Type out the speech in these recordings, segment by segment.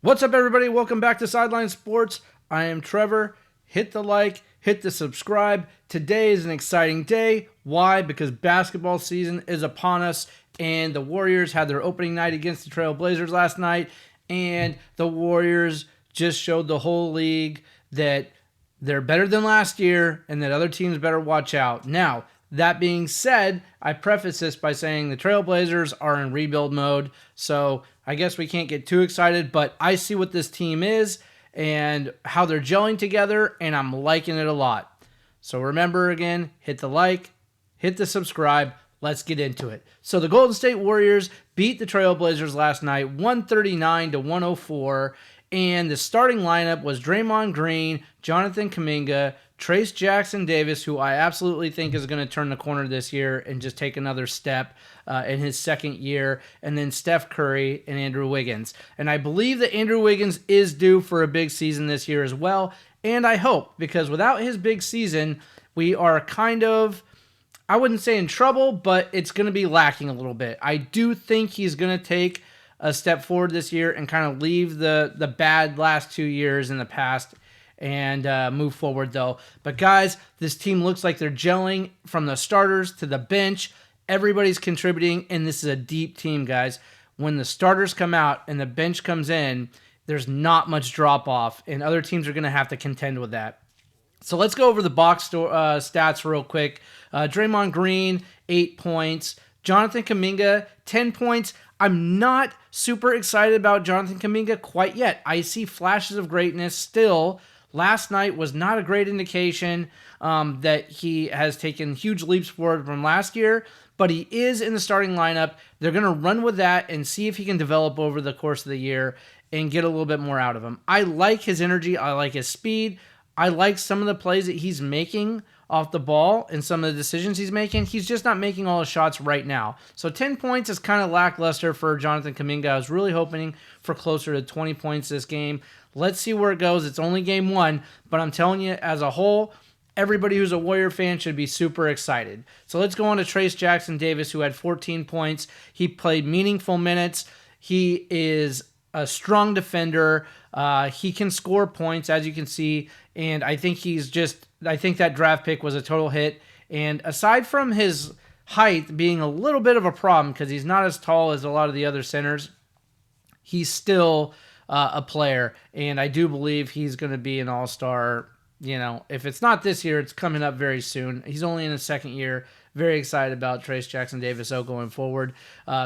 What's up, everybody? Welcome back to Sideline Sports. I am Trevor. Hit the like, hit the subscribe. Today is an exciting day. Why? Because basketball season is upon us, and the Warriors had their opening night against the Trail Blazers last night, and the Warriors just showed the whole league that they're better than last year and that other teams better watch out. Now, that being said, I preface this by saying the Trailblazers are in rebuild mode, so I guess we can't get too excited, but I see what this team is and how they're gelling together, and I'm liking it a lot. So remember, again, hit the like, hit the subscribe. Let's get into it. So the Golden State Warriors beat the Trailblazers last night, 139-104, and the starting lineup was Draymond Green, Jonathan Kaminga, Trayce Jackson-Davis, who I absolutely think is going to turn the corner this year and just take another step in his second year, and then Steph Curry and Andrew Wiggins. And I believe that Andrew Wiggins is due for a big season this year as well, and I hope, because without his big season, we are kind of, I wouldn't say in trouble, but it's going to be lacking a little bit. I do think he's going to take a step forward this year and kind of leave the bad last 2 years in the past and move forward, though. But guys, this team looks like they're gelling from the starters to the bench. Everybody's contributing, and this is a deep team, guys. When the starters come out and the bench comes in, there's not much drop-off, and other teams are going to have to contend with that. So let's go over the box stats real quick. Draymond Green, 8 points. Jonathan Kaminga, 10 points. I'm not super excited about Jonathan Kaminga quite yet. I see flashes of greatness still. Last night was not a great indication that he has taken huge leaps forward from last year, but he is in the starting lineup. They're going to run with that and see if he can develop over the course of the year and get a little bit more out of him. I like his energy. I like his speed. I like some of the plays that he's making off the ball and some of the decisions he's making. He's just not making all his shots right now. So 10 points is kind of lackluster for Jonathan Kaminga. I was really hoping for closer to 20 points this game. Let's see where it goes. It's only game one, but I'm telling you, as a whole, everybody who's a Warrior fan should be super excited. So let's go on to Trayce Jackson-Davis, who had 14 points. He played meaningful minutes. He is a strong defender. He can score points, as you can see, and I think I think that draft pick was a total hit. And aside from his height being a little bit of a problem because he's not as tall as a lot of the other centers, he's still a player, and I do believe he's going to be an all-star. You know, if it's not this year, it's coming up very soon. He's only in his second year. Very excited about Trayce Jackson-Davis going forward.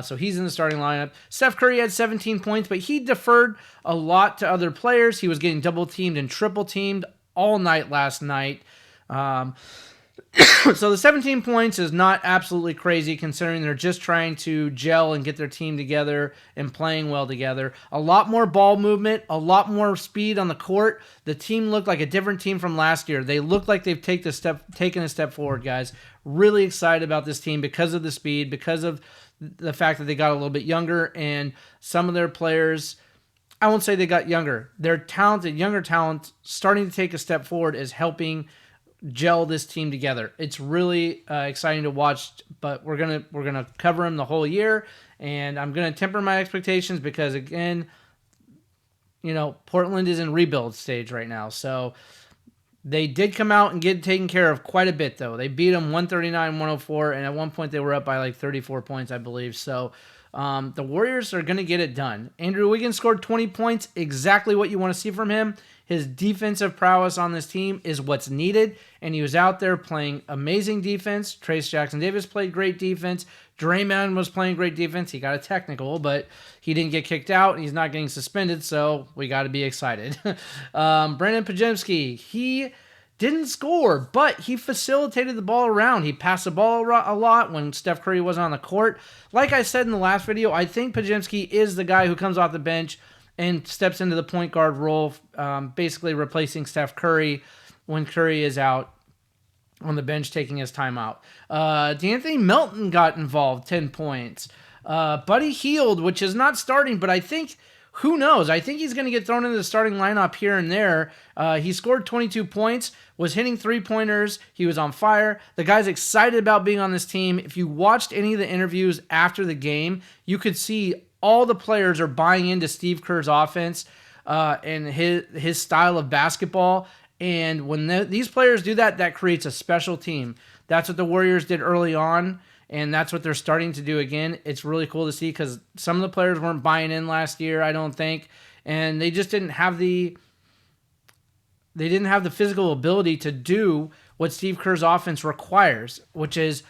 So he's in the starting lineup. Steph Curry had 17 points, but he deferred a lot to other players. He was getting double-teamed and triple-teamed all night last night. So the 17 points is not absolutely crazy considering they're just trying to gel and get their team together and playing well together. A lot more ball movement, a lot more speed on the court. The team looked like a different team from last year. They look like they've taken a step forward, guys. Really excited about this team because of the speed, because of the fact that they got a little bit younger, and some of their players, I won't say they got younger. Their talented, younger talent starting to take a step forward is helping gel this team together. It's really exciting to watch, but we're gonna cover them the whole year, and I'm gonna temper my expectations because, again, you know, Portland is in rebuild stage right now. So they did come out and get taken care of quite a bit, though. They beat them 139-104, and at one point they were up by like 34 points, I believe. So the Warriors are going to get it done. Andrew Wiggins scored 20 points, exactly what you want to see from him. His defensive prowess on this team is what's needed, and he was out there playing amazing defense. Trayce Jackson-Davis played great defense. Draymond was playing great defense. He got a technical, but he didn't get kicked out, and he's not getting suspended, so we got to be excited. Brandon Pajemski, he didn't score, but he facilitated the ball around. He passed the ball a lot when Steph Curry wasn't on the court. Like I said in the last video, I think Pajemski is the guy who comes off the bench and steps into the point guard role, basically replacing Steph Curry when Curry is out on the bench taking his time out. D'Anthony Melton got involved, 10 points. Buddy Hield, which is not starting, but I think, who knows? I think he's going to get thrown into the starting lineup here and there. He scored 22 points, was hitting three-pointers. He was on fire. The guy's excited about being on this team. If you watched any of the interviews after the game, you could see all the players are buying into Steve Kerr's offense. and his style of basketball. And when these players do that, that creates a special team. That's what the Warriors did early on, and that's what they're starting to do again. It's really cool to see because some of the players weren't buying in last year, I don't think, and they just didn't have the physical ability to do what Steve Kerr's offense requires, which is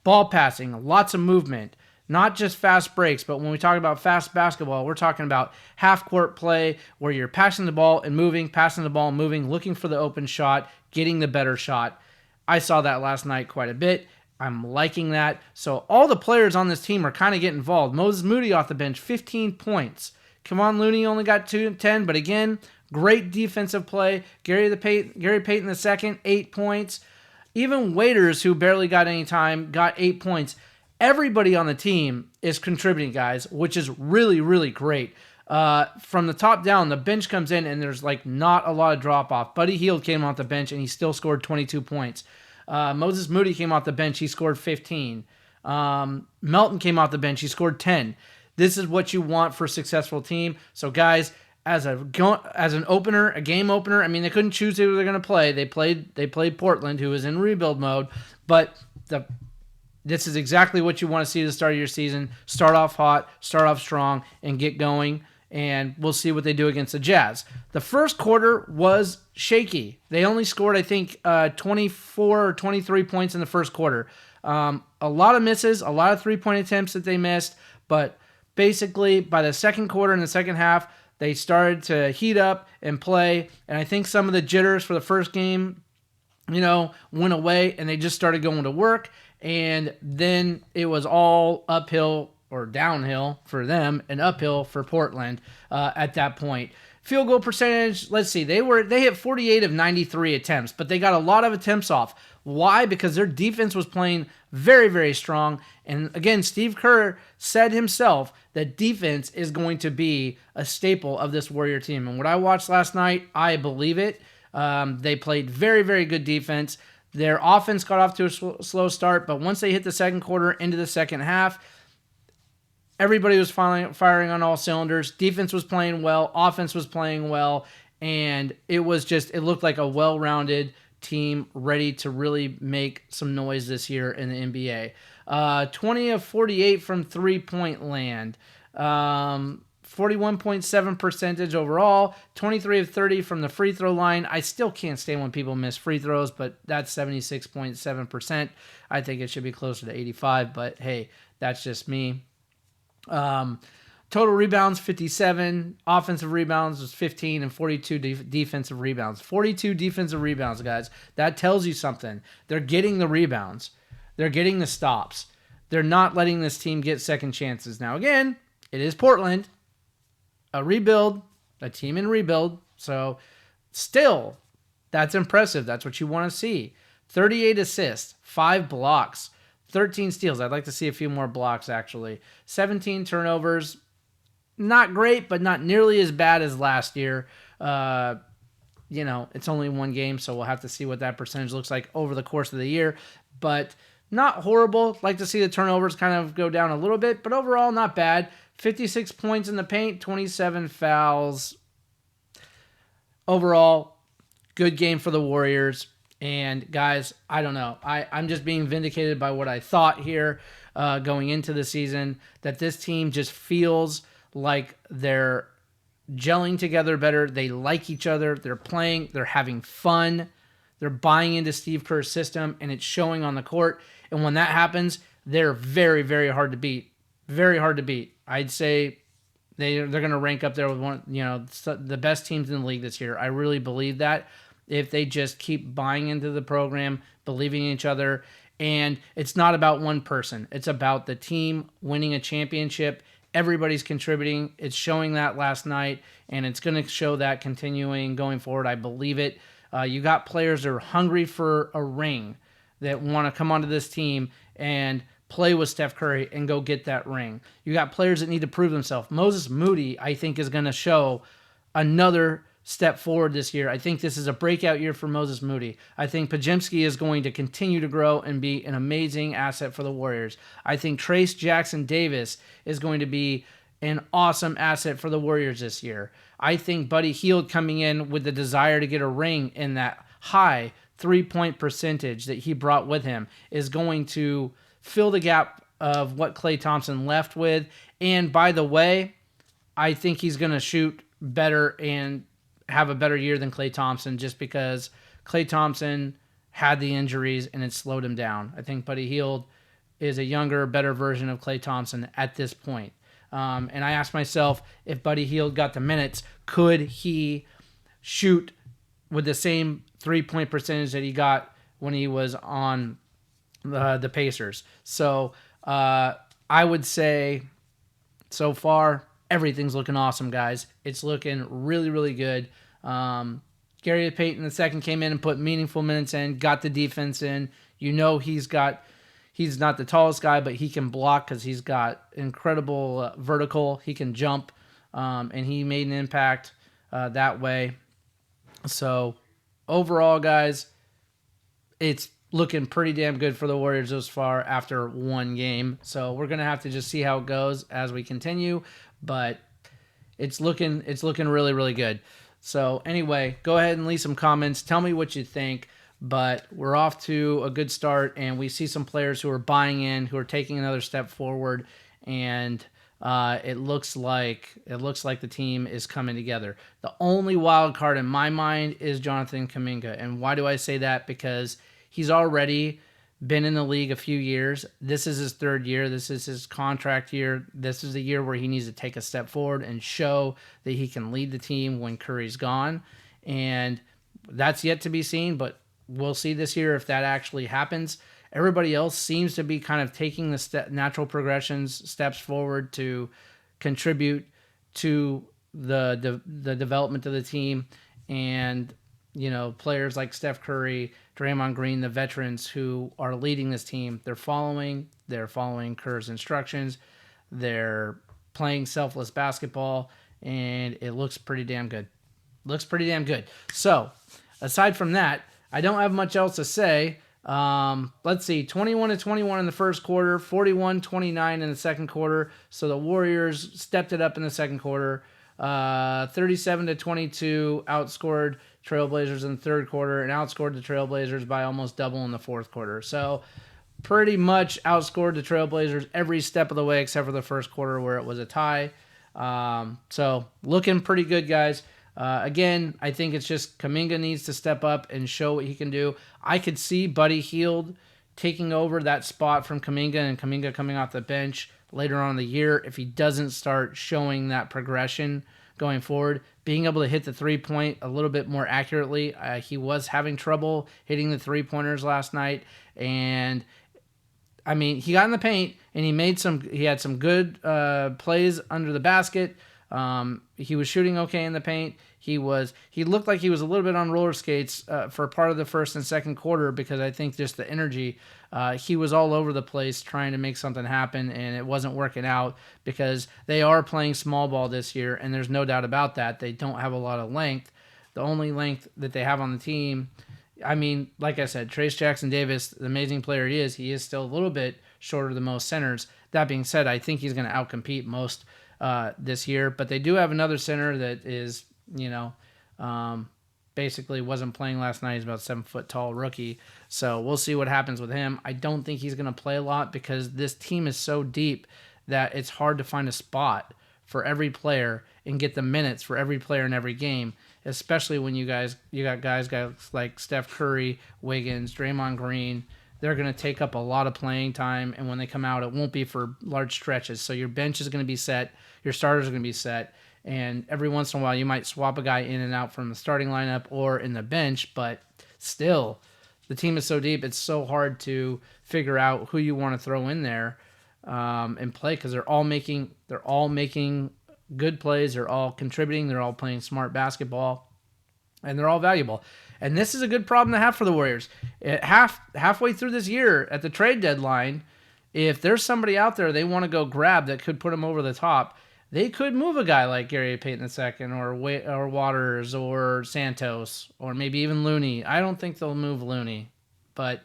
ball passing, lots of movement, not just fast breaks, but when we talk about fast basketball, we're talking about half-court play where you're passing the ball and moving, passing the ball and moving, looking for the open shot, getting the better shot. I saw that last night quite a bit. I'm liking that. So all the players on this team are kind of getting involved. Moses Moody off the bench, 15 points. Kevon Looney only got 10, but again, great defensive play. Gary Payton II, 8 points. Even Waiters, who barely got any time, got 8 points. Everybody on the team is contributing, guys, which is really, really great. From the top down, the bench comes in, and there's like not a lot of drop-off. Buddy Hield came off the bench, and he still scored 22 points. Moses Moody came off the bench. He scored 15. Melton came off the bench. He scored 10. This is what you want for a successful team. So, guys, as an opener, a game opener, I mean, they couldn't choose who they're going to play. They played Portland, who was in rebuild mode, but this is exactly what you want to see at the start of your season. Start off hot, start off strong, and get going, and we'll see what they do against the Jazz. The first quarter was shaky. They only scored, I think, 24 or 23 points in the first quarter. A lot of misses, a lot of three-point attempts that they missed, but basically by the second quarter and the second half, they started to heat up and play, and I think some of the jitters for the first game, went away, and they just started going to work, and then it was all uphill or downhill for them and uphill for Portland at that point. Field goal percentage, let's see, they hit 48 of 93 attempts, but they got a lot of attempts off. Why? Because their defense was playing very, very strong. And again, Steve Kerr said himself that defense is going to be a staple of this Warrior team. And what I watched last night, I believe it. They played very, very good defense. Their offense got off to a slow start, but once they hit the second quarter into the second half, everybody was firing on all cylinders. Defense was playing well. Offense was playing well. And it looked like a well-rounded team ready to really make some noise this year in the NBA. 20 of 48 from three-point land. 41.7 percentage overall. 23 of 30 from the free throw line. I still can't stand when people miss free throws, but that's 76.7%. I think it should be closer to 85, but hey, that's just me. Total rebounds, 57. Offensive rebounds was 15 and 42 defensive rebounds. 42 defensive rebounds, guys. That tells you something. They're getting the rebounds. They're getting the stops. They're not letting this team get second chances. Now, again, it is Portland. A team in rebuild. So, still, that's impressive. That's what you want to see. 38 assists, 5 blocks, 13 steals. I'd like to see a few more blocks, actually. 17 turnovers. Not great, but not nearly as bad as last year. It's only one game, so we'll have to see what that percentage looks like over the course of the year. But not horrible. Like to see the turnovers kind of go down a little bit, but overall not bad. 56 points in the paint, 27 fouls. Overall, good game for the Warriors. And guys, I don't know. I'm just being vindicated by what I thought here going into the season, that this team just feels like they're gelling together better. They like each other. They're playing. They're having fun. They're buying into Steve Kerr's system, and it's showing on the court. And when that happens, they're very, very hard to beat. Very hard to beat. I'd say they're going to rank up there with the best teams in the league this year. I really believe that if they just keep buying into the program, believing in each other. And it's not about one person. It's about the team winning a championship. Everybody's contributing. It's showing that last night, and it's going to show that continuing going forward. I believe it. You got players that are hungry for a ring, that want to come onto this team and play with Steph Curry and go get that ring. You got players that need to prove themselves. Moses Moody, I think, is going to show another step forward this year. I think this is a breakout year for Moses Moody. I think Podziemski is going to continue to grow and be an amazing asset for the Warriors. I think Trace Jackson Davis is going to be an awesome asset for the Warriors this year. I think Buddy Hield coming in with the desire to get a ring in that high 3-point percentage that he brought with him is going to fill the gap of what Klay Thompson left with. And by the way, I think he's going to shoot better and have a better year than Klay Thompson just because Klay Thompson had the injuries and it slowed him down. I think Buddy Hield is a younger, better version of Klay Thompson at this point. And I asked myself, if Buddy Hield got the minutes, could he shoot with the same 3-point percentage that he got when he was on the Pacers? So I would say so far, everything's looking awesome, guys. It's looking really, really good. Gary Payton II came in and put meaningful minutes in, got the defense in. You know he's not the tallest guy, but he can block because he's got incredible vertical. He can jump, and he made an impact that way. So overall, guys, it's looking pretty damn good for the Warriors thus far after one game. So we're going to have to just see how it goes as we continue, but it's looking really, really good. So anyway, go ahead and leave some comments. Tell me what you think. But we're off to a good start, and we see some players who are buying in, who are taking another step forward, and it looks like the team is coming together. The only wild card in my mind is Jonathan Kaminga, and why do I say that? Because he's already been in the league a few years. This is his third year. This is his contract year. This is the year where he needs to take a step forward and show that he can lead the team when Curry's gone, and that's yet to be seen, but we'll see this year if that actually happens. Everybody else seems to be kind of taking the natural progressions, steps forward to contribute to the development of the team. And, you know, players like Steph Curry, Draymond Green, the veterans who are leading this team, they're following Kerr's instructions. They're playing selfless basketball, and it looks pretty damn good. So, aside from that, I don't have much else to say. Let's see, 21-21 in the first quarter, 41-29 in the second quarter. So the Warriors stepped it up in the second quarter. 37-22 outscored Trailblazers in the third quarter and outscored the Trailblazers by almost double in the fourth quarter. So pretty much outscored the Trailblazers every step of the way except for the first quarter where it was a tie. So looking pretty good, guys. Again, I think it's just Kaminga needs to step up and show what he can do. I could see Buddy Hield taking over that spot from Kaminga and Kaminga coming off the bench later on in the year if he doesn't start showing that progression going forward. Being able to hit the three-point a little bit more accurately. He was having trouble hitting the three-pointers last night, and I mean, he got in the paint and he had some good plays under the basket. He was shooting okay in the paint. He looked like he was a little bit on roller skates for part of the first and second quarter because I think just the energy, he was all over the place trying to make something happen, and it wasn't working out because they are playing small ball this year, and there's no doubt about that. They don't have a lot of length. The only length that they have on the team, I mean, like I said, Trace Jackson-Davis, the amazing player he is still a little bit shorter than most centers. That being said, I think he's going to outcompete most this year, but they do have another center that is, basically wasn't playing last night. He's about 7 foot tall rookie. So we'll see what happens with him. I don't think he's going to play a lot because this team is so deep that it's hard to find a spot for every player and get the minutes for every player in every game, especially when you got guys like Steph Curry, Wiggins, Draymond Green. They're going to take up a lot of playing time, and when they come out, it won't be for large stretches. So your bench is going to be set, your starters are going to be set, and every once in a while you might swap a guy in and out from the starting lineup or in the bench, but still, the team is so deep, it's so hard to figure out who you want to throw in there and play because they're all making good plays, they're all contributing, they're all playing smart basketball, and they're all valuable. And this is a good problem to have for the Warriors. Halfway through this year, at the trade deadline, if there's somebody out there they want to go grab that could put them over the top, they could move a guy like Gary Payton II or Waters or Santos or maybe even Looney. I don't think they'll move Looney, but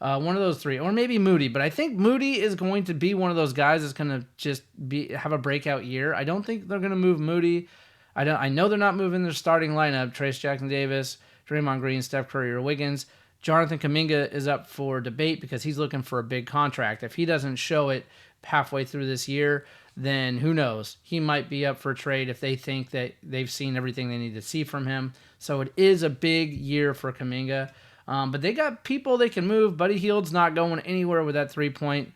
One of those three, or maybe Moody. But I think Moody is going to be one of those guys that's going to just have a breakout year. I don't think they're going to move Moody. I know they're not moving their starting lineup: Trace Jackson-Davis, Draymond Green, Steph Curry, or Wiggins. Jonathan Kaminga is up for debate because he's looking for a big contract. If he doesn't show it halfway through this year, then who knows? He might be up for trade if they think that they've seen everything they need to see from him. So it is a big year for Kaminga. But they got people they can move. Buddy Hield's not going anywhere with that 3-point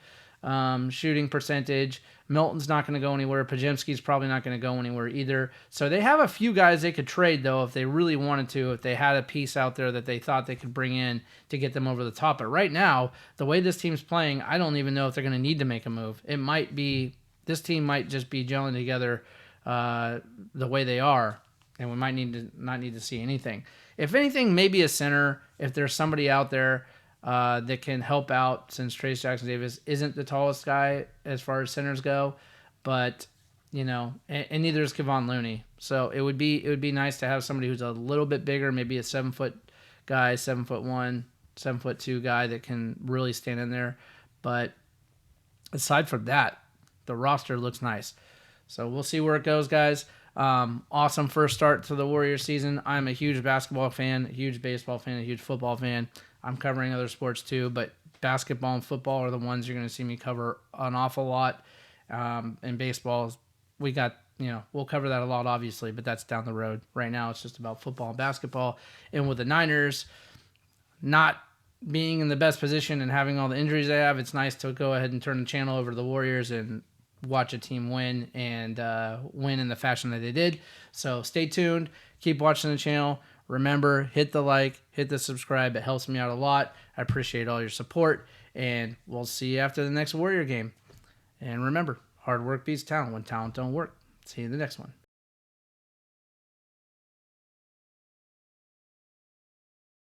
shooting percentage. Milton's not going to go anywhere. Pajemski's probably not going to go anywhere either. So they have a few guys they could trade, though, if they really wanted to, if they had a piece out there that they thought they could bring in to get them over the top. But right now, the way this team's playing, I don't even know if they're going to need to make a move. It might be, this team might just be gelling together the way they are, and we might not need to see anything. If anything, maybe a center, if there's somebody out there that can help out, since Trace Jackson-Davis isn't the tallest guy as far as centers go, but and neither is Kevon Looney. So it would be nice to have somebody who's a little bit bigger, maybe a 7-foot guy, 7'1", 7'2" guy that can really stand in there. But aside from that, the roster looks nice. So we'll see where it goes, guys. Awesome first start to the Warriors season. I'm a huge basketball fan, a huge baseball fan, a huge football fan. I'm covering other sports too, but basketball and football are the ones you're going to see me cover an awful lot. And baseball, we'll cover that a lot, obviously, but that's down the road. Right now, it's just about football and basketball. And with the Niners not being in the best position and having all the injuries they have, it's nice to go ahead and turn the channel over to the Warriors and watch a team win and win in the fashion that they did. So stay tuned. Keep watching the channel. Remember, hit the like, hit the subscribe. It helps me out a lot. I appreciate all your support, and we'll see you after the next Warrior game. And remember, hard work beats talent when talent don't work. See you in the next one.